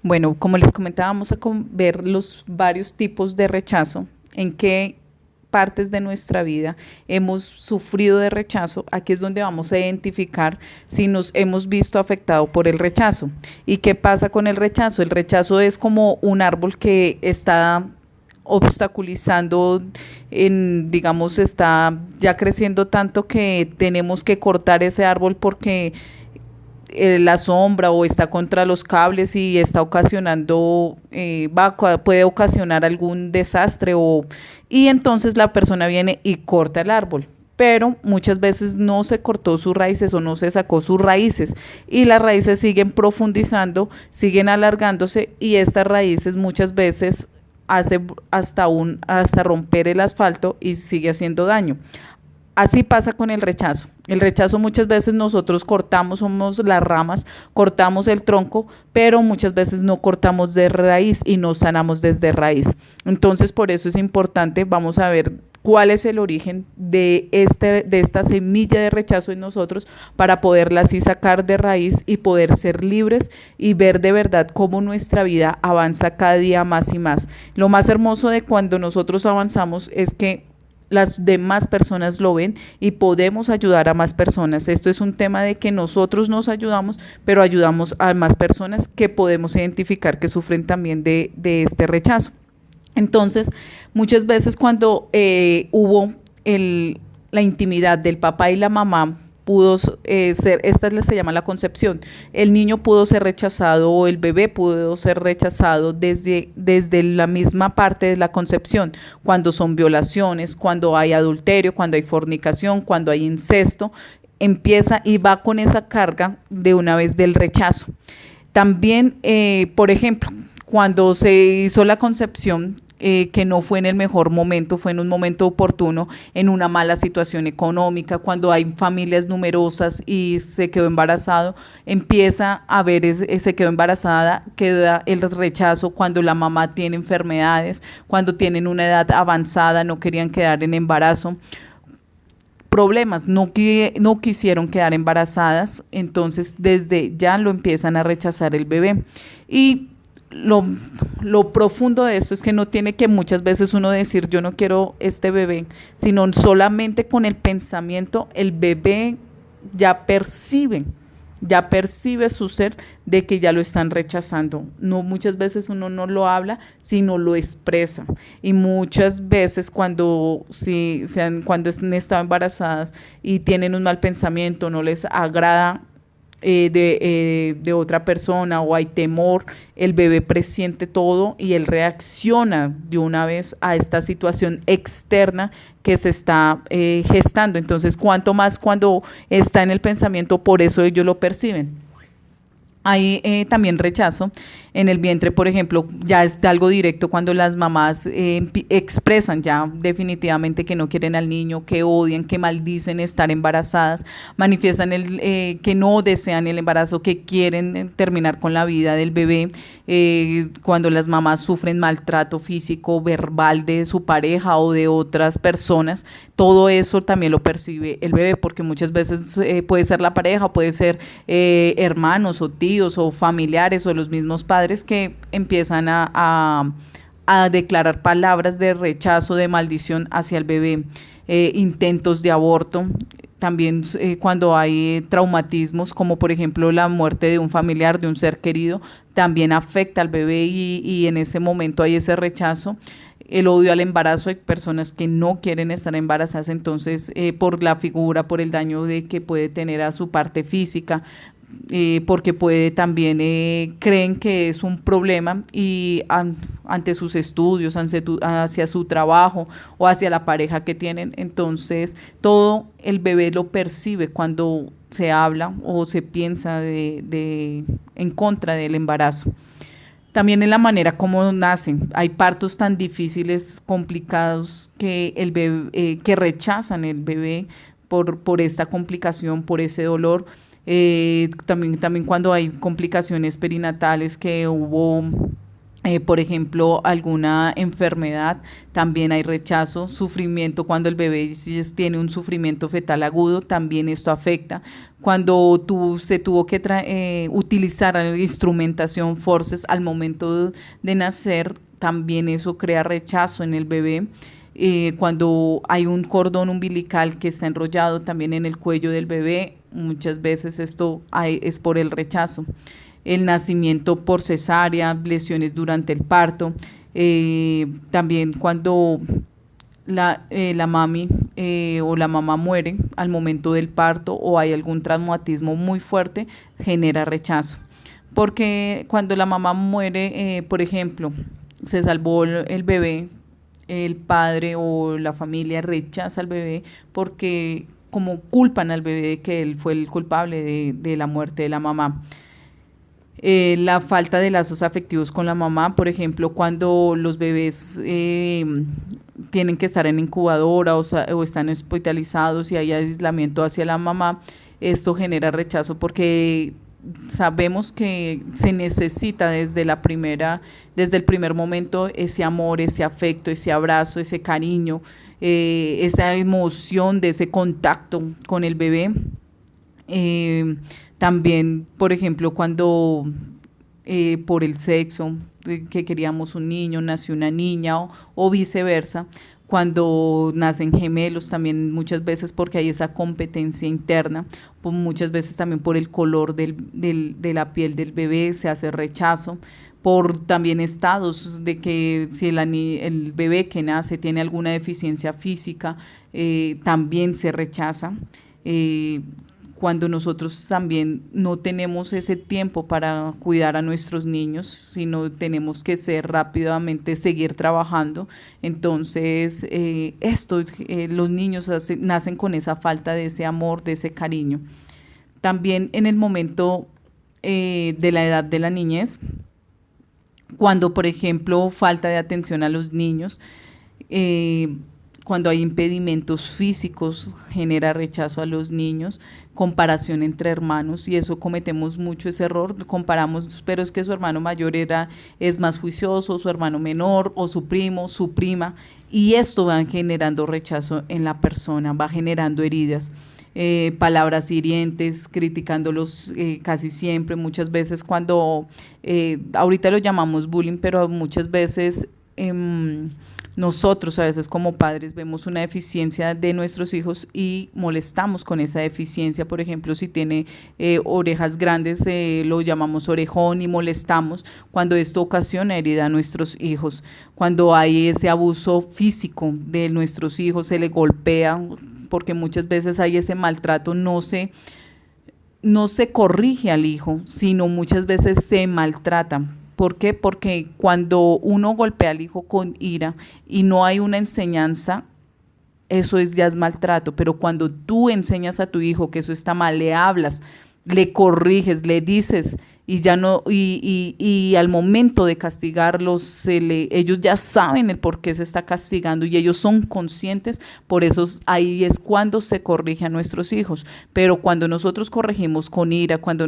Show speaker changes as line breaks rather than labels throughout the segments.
Bueno, como les comentaba, vamos a ver los varios tipos de rechazo, en qué partes de nuestra vida hemos sufrido de rechazo. Aquí es donde vamos a identificar si nos hemos visto afectado por el rechazo. ¿Y qué pasa con el rechazo? El rechazo es como un árbol que está obstaculizando, digamos, está ya creciendo tanto que tenemos que cortar ese árbol porque la sombra o está contra los cables y está ocasionando, puede ocasionar algún desastre y entonces la persona viene y corta el árbol. Pero muchas veces no se cortó sus raíces o no se sacó sus raíces y las raíces siguen profundizando, siguen alargándose y estas raíces muchas veces hace hasta romper el asfalto y sigue haciendo daño. Así pasa con el rechazo. El rechazo muchas veces nosotros cortamos, somos las ramas, cortamos el tronco, pero muchas veces no cortamos de raíz y no sanamos desde raíz. Entonces, por eso es importante, vamos a ver cuál es el origen de esta semilla de rechazo en nosotros para poderla así sacar de raíz y poder ser libres y ver de verdad cómo nuestra vida avanza cada día más y más. Lo más hermoso de cuando nosotros avanzamos es que las demás personas lo ven y podemos ayudar a más personas. Esto es un tema de que nosotros nos ayudamos, pero ayudamos a más personas que podemos identificar que sufren también de este rechazo. Entonces, muchas veces cuando hubo la intimidad del papá y la mamá, pudo ser, esta se llama la concepción, el niño pudo ser rechazado o el bebé pudo ser rechazado desde la misma parte de la concepción, cuando son violaciones, cuando hay adulterio, cuando hay fornicación, cuando hay incesto, empieza y va con esa carga de una vez del rechazo. También, por ejemplo, cuando se hizo la concepción, que no fue en el mejor momento, fue en un momento oportuno, en una mala situación económica, cuando hay familias numerosas y se quedó embarazado, empieza a ver, se quedó embarazada, queda el rechazo cuando la mamá tiene enfermedades, cuando tienen una edad avanzada, no querían quedar en embarazo, problemas, no quisieron quedar embarazadas, entonces desde ya lo empiezan a rechazar el bebé. Y lo profundo de esto es que no tiene que muchas veces uno decir yo no quiero este bebé, sino solamente con el pensamiento el bebé ya percibe su ser de que ya lo están rechazando. No, muchas veces uno no lo habla, sino lo expresa. Y muchas veces cuando han estado embarazadas y tienen un mal pensamiento, no les agrada de otra persona o hay temor, el bebé presiente todo y él reacciona de una vez a esta situación externa que se está gestando. Entonces, cuanto más cuando está en el pensamiento, por eso ellos lo perciben. Hay también rechazo en el vientre, por ejemplo, ya es de algo directo cuando las mamás expresan ya definitivamente que no quieren al niño, que odian, que maldicen estar embarazadas, manifiestan que no desean el embarazo, que quieren terminar con la vida del bebé, cuando las mamás sufren maltrato físico, verbal de su pareja o de otras personas, todo eso también lo percibe el bebé, porque muchas veces puede ser la pareja, puede ser hermanos o tíos o familiares o los mismos padres que empiezan a declarar palabras de rechazo, de maldición hacia el bebé, intentos de aborto, también cuando hay traumatismos, como por ejemplo la muerte de un familiar, de un ser querido, también afecta al bebé y en ese momento hay ese rechazo. El odio al embarazo, hay personas que no quieren estar embarazadas, entonces por la figura, por el daño de que puede tener a su parte física, porque puede también creen que es un problema y ante sus estudios, hacia su trabajo o hacia la pareja que tienen, entonces todo el bebé lo percibe cuando se habla o se piensa en contra del embarazo. También en la manera como nacen. Hay partos tan difíciles, complicados, que el bebé, que rechazan el bebé por esta complicación, por ese dolor. También cuando hay complicaciones perinatales que hubo Por ejemplo, alguna enfermedad, también hay rechazo, sufrimiento cuando el bebé tiene un sufrimiento fetal agudo, también esto afecta. Cuando se tuvo que utilizar instrumentación forces al momento de nacer, también eso crea rechazo en el bebé. Cuando hay un cordón umbilical que está enrollado también en el cuello del bebé, muchas veces esto es por el rechazo. El nacimiento por cesárea, lesiones durante el parto, también cuando la mami o la mamá muere al momento del parto o hay algún traumatismo muy fuerte, genera rechazo. Porque cuando la mamá muere, por ejemplo, se salvó el bebé, el padre o la familia rechaza al bebé porque como culpan al bebé de que él fue el culpable de la muerte de la mamá. La falta de lazos afectivos con la mamá, por ejemplo, cuando los bebés tienen que estar en incubadora o están hospitalizados y hay aislamiento hacia la mamá, esto genera rechazo porque sabemos que se necesita desde el primer momento ese amor, ese afecto, ese abrazo, ese cariño, esa emoción de ese contacto con el bebé. También, por ejemplo, cuando por el sexo, que queríamos un niño, nació una niña o viceversa, cuando nacen gemelos también muchas veces porque hay esa competencia interna, pues muchas veces también por el color de la piel del bebé se hace rechazo, por también estados de que si el bebé que nace tiene alguna deficiencia física, también se rechaza. Cuando nosotros también no tenemos ese tiempo para cuidar a nuestros niños, sino tenemos que rápidamente seguir trabajando, entonces los niños nacen con esa falta de ese amor, de ese cariño. También en el momento de la edad de la niñez, cuando por ejemplo falta de atención a los niños, cuando hay impedimentos físicos, genera rechazo a los niños, comparación entre hermanos, y eso cometemos mucho ese error, comparamos, pero es que su hermano mayor es más juicioso, su hermano menor, o su primo, su prima, y esto va generando rechazo en la persona, va generando heridas. Palabras hirientes, criticándolos casi siempre, muchas veces cuando, ahorita lo llamamos bullying, pero muchas veces nosotros a veces como padres vemos una deficiencia de nuestros hijos y molestamos con esa deficiencia. Por ejemplo, si tiene orejas grandes, lo llamamos orejón y molestamos cuando esto ocasiona herida a nuestros hijos. Cuando hay ese abuso físico de nuestros hijos, se le golpea, porque muchas veces hay ese maltrato, no se corrige al hijo, sino muchas veces se maltrata. ¿Por qué? Porque cuando uno golpea al hijo con ira y no hay una enseñanza, eso ya es maltrato, pero cuando tú enseñas a tu hijo que eso está mal, le hablas, le corriges, le dices y ya no, y al momento de castigarlos, ellos ya saben el por qué se está castigando y ellos son conscientes, por eso ahí es cuando se corrige a nuestros hijos. Pero cuando nosotros corregimos con ira, cuando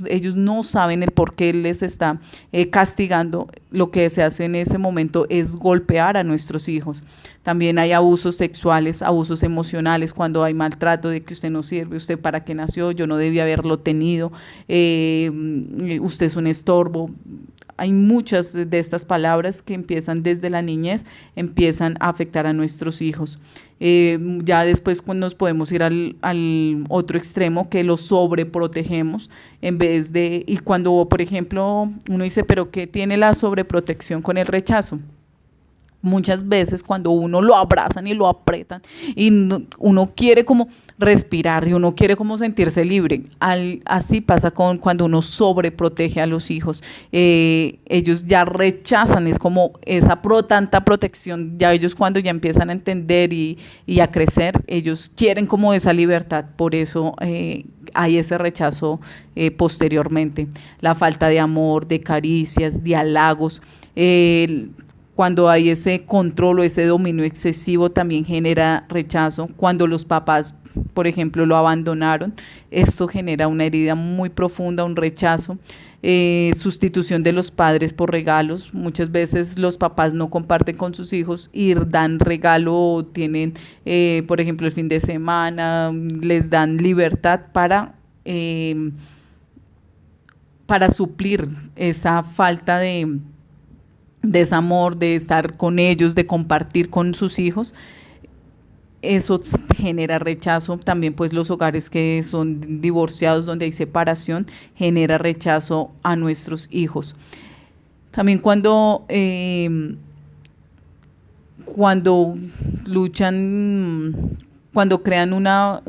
ellos no saben el por qué les está castigando, lo que se hace en ese momento es golpear a nuestros hijos. También hay abusos sexuales, abusos emocionales, cuando hay maltrato de que usted no sirve, usted para qué nació, yo no debía haberlo tenido, usted es un estorbo. Hay muchas de estas palabras que empiezan desde la niñez, empiezan a afectar a nuestros hijos. Ya después nos podemos ir al otro extremo, que los sobreprotegemos y cuando, por ejemplo, uno dice, ¿pero qué tiene la sobreprotección con el rechazo? Muchas veces cuando uno lo abrazan y lo apretan y uno quiere como respirar y uno quiere como sentirse libre, así pasa cuando uno sobreprotege a los hijos. Ellos ya rechazan, es como tanta protección, ya ellos cuando ya empiezan a entender y a crecer, ellos quieren como esa libertad, por eso hay ese rechazo posteriormente. La falta de amor, de caricias, de halagos, Cuando hay ese control o ese dominio excesivo también genera rechazo. Cuando los papás, por ejemplo, lo abandonaron, esto genera una herida muy profunda, un rechazo. Sustitución de los padres por regalos. Muchas veces los papás no comparten con sus hijos y dan regalo o tienen, por ejemplo, el fin de semana, les dan libertad para suplir esa falta de desamor, de estar con ellos, de compartir con sus hijos. Eso genera rechazo. También pues los hogares que son divorciados, donde hay separación, genera rechazo a nuestros hijos. También cuando luchan, cuando crean una